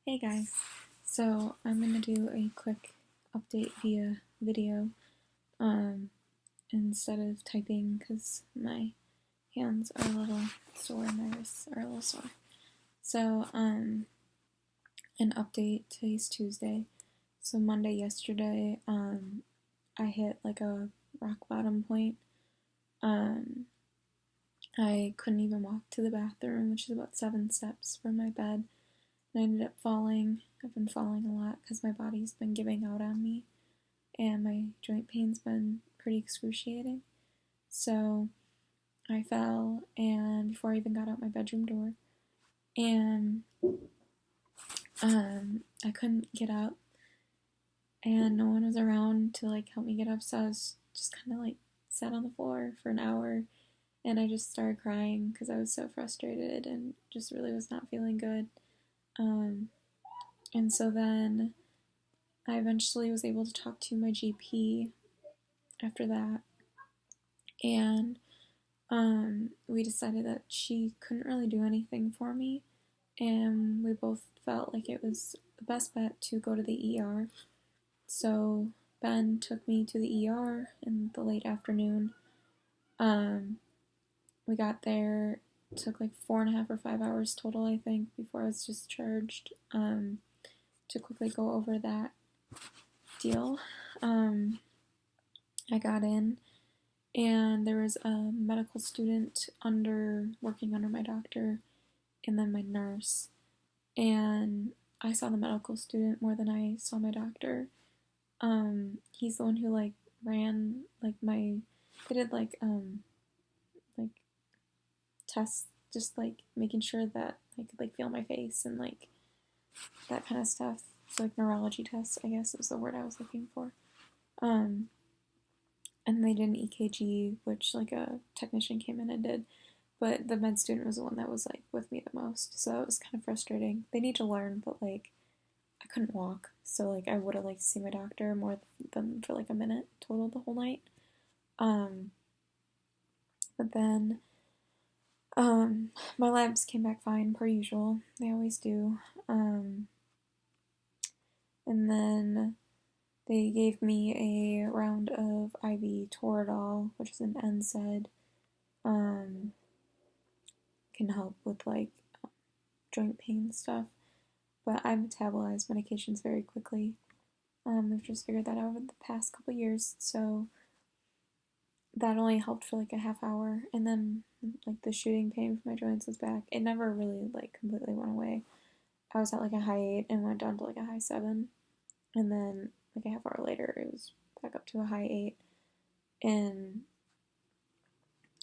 Hey guys, so I'm gonna do a quick update via video instead of typing because my hands are a little sore, my wrists are a little sore. So, an update. Today's Tuesday. So Monday yesterday, I hit like a rock bottom point. I couldn't even walk to the bathroom, which is about 7 steps from my bed. I ended up falling. I've been falling a lot because my body's been giving out on me and my joint pain's been pretty excruciating. So I fell, and before I even got out my bedroom door, and I couldn't get up, and no one was around to like help me get up, so I was just kind of like sat on the floor for an hour, and I just started crying because I was so frustrated and just really was not feeling good. And so then I eventually was able to talk to my GP after that, and we decided that she couldn't really do anything for me, and we both felt like it was the best bet to go to the ER. So Ben took me to the ER in the late afternoon. We got there, it took like 4.5 or 5 hours total, I think, before I was discharged. To quickly go over that deal, I got in, and there was a medical student working under my doctor, and then my nurse. And I saw the medical student more than I saw my doctor. He's the one who like ran like they did like tests, just like making sure that I could like feel my face and like that kind of stuff. So like neurology tests, I guess is the word I was looking for. And they did an EKG, which like a technician came in and did. But the med student was the one that was like with me the most, so it was kind of frustrating. They need to learn, but like I couldn't walk, so like I would have liked to see my doctor more than for like a minute total the whole night. But then my labs came back fine per usual. They always do. And then they gave me a round of IV Toradol, which is an NSAID. Can help with like joint pain stuff. But I metabolize medications very quickly. We've just figured that out over the past couple years, so that only helped for like a half hour, and then like the shooting pain from my joints was back. It never really like completely went away. I was at like a high 8 and went down to like a high 7, and then like a half hour later it was back up to a high 8, and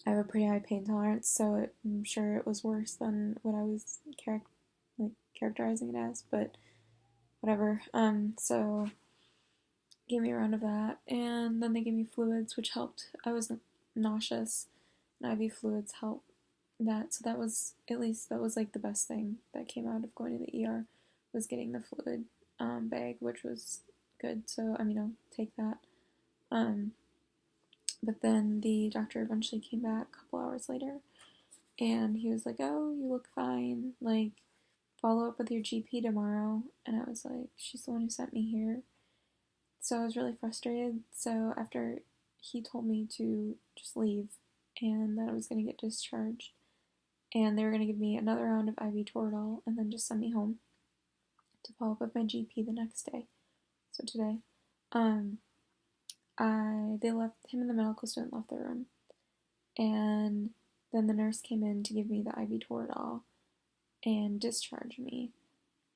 I have a pretty high pain tolerance, so I'm sure it was worse than what I was characterizing it as, but whatever. So gave me a round of that, and then they gave me fluids, which helped. I was nauseous, and IV fluids help that. So that was, at least that was like the best thing that came out of going to the ER, was getting the fluid bag, which was good. So I mean, I'll take that. But then the doctor eventually came back a couple hours later, and he was like, "Oh, you look fine. Like, follow up with your GP tomorrow." And I was like, "She's the one who sent me here." So I was really frustrated. So after he told me to just leave and that I was going to get discharged, and they were going to give me another round of IV Toradol and then just send me home to follow up with my GP the next day. So today, they left him and the medical student left the room, and then the nurse came in to give me the IV Toradol and discharge me.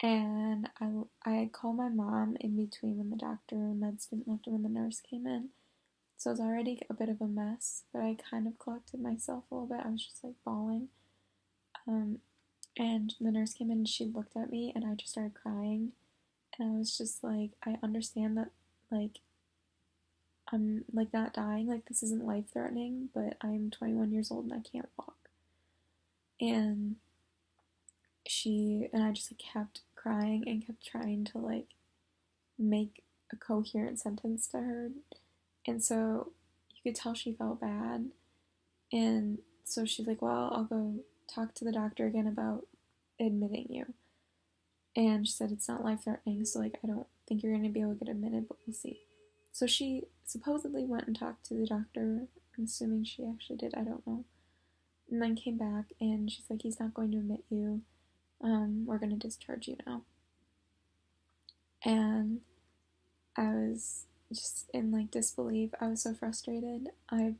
And I had called my mom in between when the doctor and med student left and when the nurse came in. So it was already a bit of a mess, but I kind of collected myself a little bit. I was just like bawling. And the nurse came in and she looked at me and I just started crying. And I was just like, I understand that like I'm like not dying, like this isn't life threatening, but I'm 21 years old and I can't walk. And I just like kept crying and kept trying to like make a coherent sentence to her. And so you could tell she felt bad. And so she's like, "Well, I'll go talk to the doctor again about admitting you." And she said it's not life-threatening, so, like, I don't think you're going to be able to get admitted, but we'll see. So she supposedly went and talked to the doctor. I'm assuming she actually did, I don't know. And then came back, and she's like, he's not going to admit you. We're going to discharge you now. And I was just in, like, disbelief. I was so frustrated. I've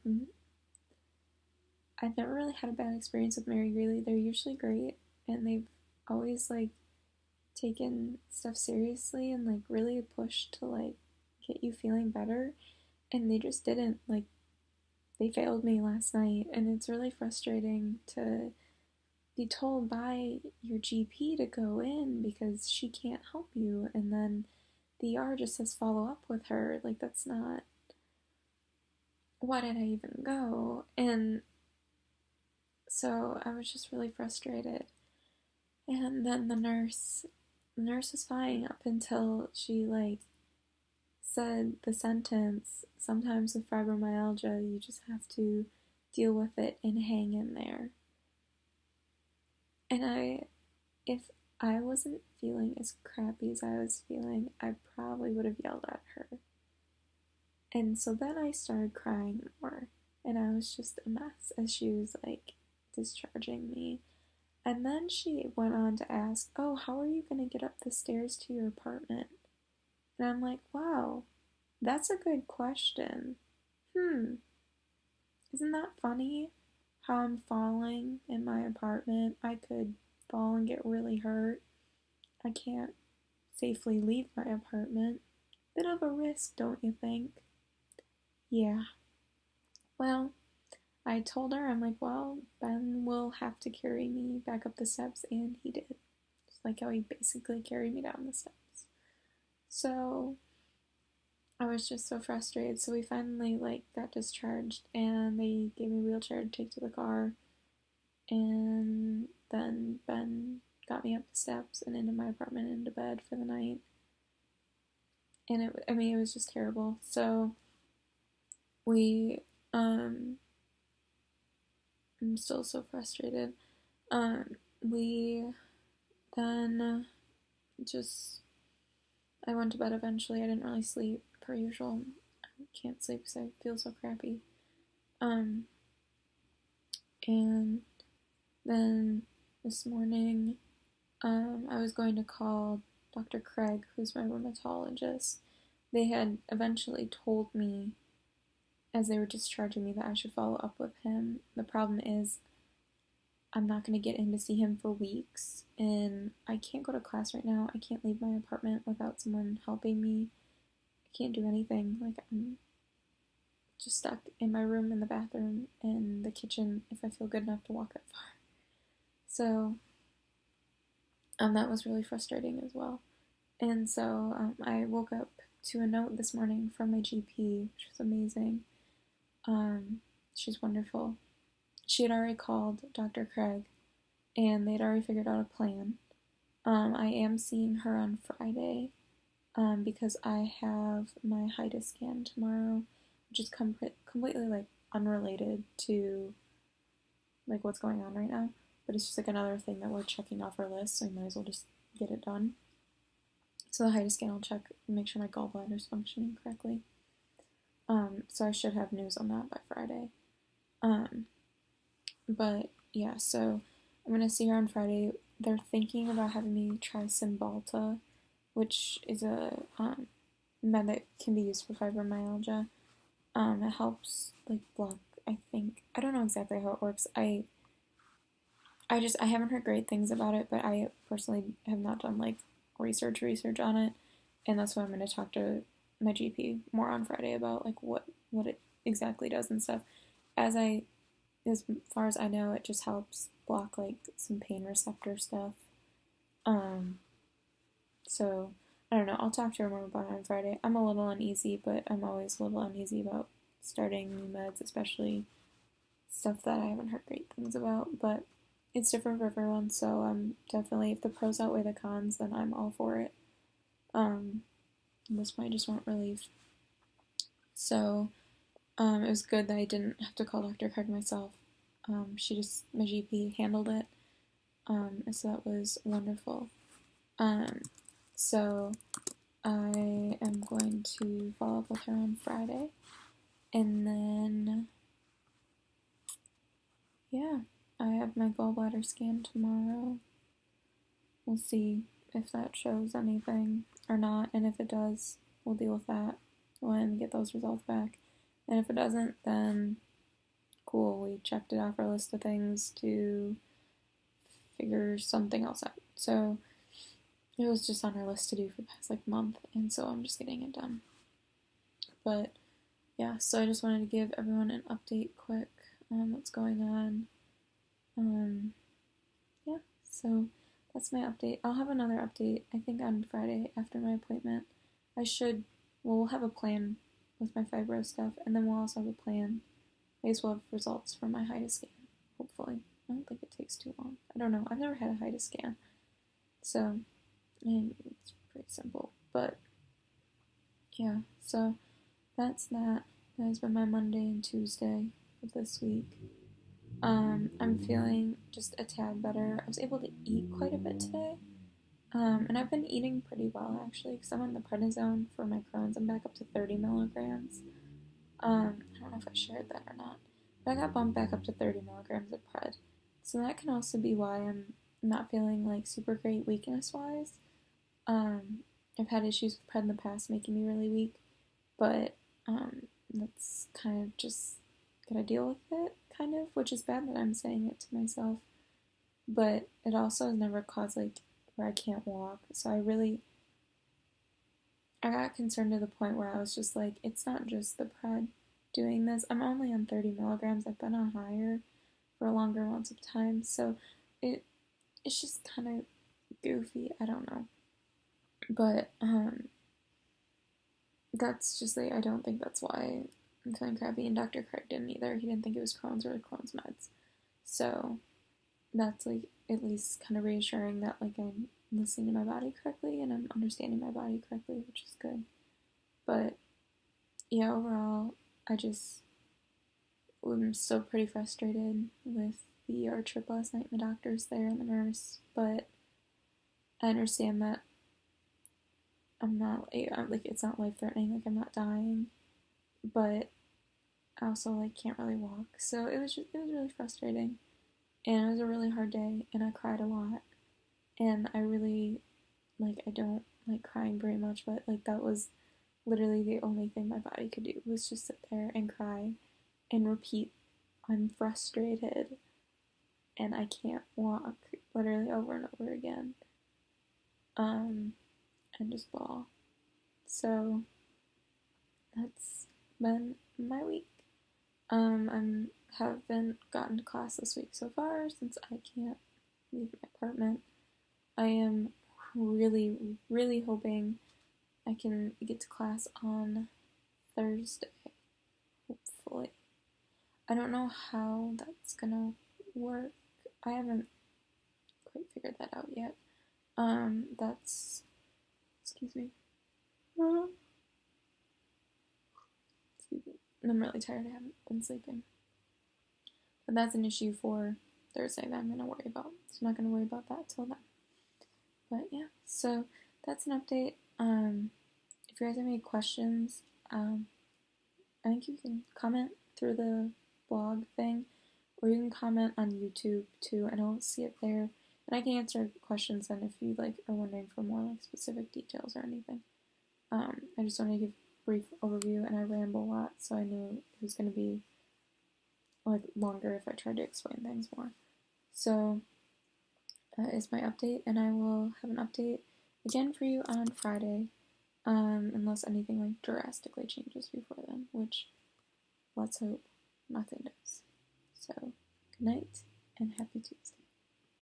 never really had a bad experience with Mary Greeley. They're usually great, and they've always, like, taken stuff seriously and, like, really pushed to, like, get you feeling better. And they just didn't. Like, they failed me last night, and it's really frustrating to be told by your GP to go in because she can't help you, and then the ER just says follow up with her. Like, that's not. Why did I even go? And so I was just really frustrated. And then the nurse was fine up until she, like, said the sentence, sometimes with fibromyalgia, you just have to deal with it and hang in there. And if I wasn't feeling as crappy as I was feeling, I probably would have yelled at her. And so then I started crying more, and I was just a mess as she was, like, discharging me. And then she went on to ask, oh, how are you going to get up the stairs to your apartment? And I'm like, wow, that's a good question. Isn't that funny? How I'm falling in my apartment. I could fall and get really hurt. I can't safely leave my apartment. Bit of a risk, don't you think? Yeah. Well, I told her, I'm like, well, Ben will have to carry me back up the steps, and he did. Just like how he basically carried me down the steps. So I was just so frustrated. So we finally, like, got discharged, and they gave me a wheelchair to take to the car. And then Ben got me up the steps and into my apartment and into bed for the night. And it was just terrible. So we, I'm still so frustrated. We then just, I went to bed eventually. I didn't really sleep per usual. I can't sleep because I feel so crappy. And then this morning, I was going to call Dr. Craig, who's my rheumatologist. They had eventually told me as they were discharging me that I should follow up with him. The problem is I'm not going to get in to see him for weeks, and I can't go to class right now. I can't leave my apartment without someone helping me. I can't do anything. Like, I'm just stuck in my room, in the bathroom, and the kitchen if I feel good enough to walk that far. So, that was really frustrating as well. And so I woke up to a note this morning from my GP, which was amazing. She's wonderful. She had already called Dr. Craig, and they'd already figured out a plan. I am seeing her on Friday because I have my HIDA scan tomorrow, which is completely, like, unrelated to, like, what's going on right now. But it's just, like, another thing that we're checking off our list, so I might as well just get it done. So the HIDA scan will check and make sure my gallbladder's functioning correctly. So I should have news on that by Friday. But yeah, so I'm gonna see her on Friday. They're thinking about having me try Cymbalta, which is a med that can be used for fibromyalgia. It helps, like, block. I don't know exactly how it works. I haven't heard great things about it, but I personally have not done, like, research on it, and that's why I'm going to talk to my GP more on Friday about, like, what it exactly does and stuff. As far as I know, it just helps block, like, some pain receptor stuff. So I don't know. I'll talk to her more about it on Friday. I'm a little uneasy, but I'm always a little uneasy about starting new meds, especially stuff that I haven't heard great things about. But it's different for everyone, so definitely, if the pros outweigh the cons, then I'm all for it. This might just want relief. So it was good that I didn't have to call Dr. Craig myself. My GP handled it. So that was wonderful. So I am going to follow up with her on Friday, and then yeah, I have my gallbladder scan tomorrow. We'll see if that shows anything or not, and if it does, we'll deal with that when we get those results back. And if it doesn't, then cool, we checked it off our list of things to figure something else out. So it was just on our list to do for the past like month, and so I'm just getting it done. But yeah, so I just wanted to give everyone an update quick on what's going on. Yeah, so that's my update. I'll have another update, I think, on Friday after my appointment. We'll have a plan with my fibro stuff, and then we'll also have a plan. I guess we'll have results from my HIDA scan, hopefully. I don't think it takes too long. I don't know. I've never had a HIDA scan, so it's pretty simple. But yeah, so that's that. That has been my Monday and Tuesday of this week. I'm feeling just a tad better. I was able to eat quite a bit today. And I've been eating pretty well actually, because I'm on the prednisone for my Crohn's. I'm back up to 30 milligrams. I don't know if I shared that or not, but I got bumped back up to 30 milligrams of pred. So that can also be why I'm not feeling like super great weakness wise. I've had issues with pred in the past making me really weak, but that's kind of just gotta deal with it, kind of, which is bad that I'm saying it to myself. But it also has never caused like where I can't walk. So I got concerned to the point where I was just like, it's not just the pred doing this. I'm only on 30 milligrams. I've been on higher for longer amounts of time. So it's just kind of goofy. I don't know. But that's just like, I don't think that's why I'm feeling crappy. And Dr. Craig didn't either. He didn't think it was Crohn's or Crohn's meds. So that's like at least kind of reassuring that like I'm listening to my body correctly and I'm understanding my body correctly, which is good. But yeah, overall, I'm still pretty frustrated with the ER trip last night. The doctor's there and the nurse, but I understand that I'm like it's not life threatening, like I'm not dying, but I also like can't really walk. So it was really frustrating, and it was a really hard day, and I cried a lot, and I really like I don't like crying very much, but like that was literally the only thing my body could do was just sit there and cry and repeat, I'm frustrated and I can't walk, literally over and over again. And just bawl. So that's been my week. Haven't gotten to class this week so far since I can't leave my apartment. I am really, really hoping I can get to class on Thursday, hopefully. I don't know how that's gonna work. I haven't quite figured that out yet. That's, excuse me. Excuse me. I'm really tired. I haven't been sleeping. But that's an issue for Thursday that I'm gonna worry about. So I'm not gonna worry about that till then. But yeah, so that's an update. If you guys have any questions, I think you can comment through the blog thing, or you can comment on YouTube too, and I'll see it there. And I can answer questions then if you like are wondering for more like specific details or anything. I just want to give a brief overview, and I ramble a lot, so I knew it was going to be like longer if I tried to explain things more. So that is my update, and I will have an update again for you on Friday, unless anything like drastically changes before then, which let's hope nothing does. So good night and happy Tuesday.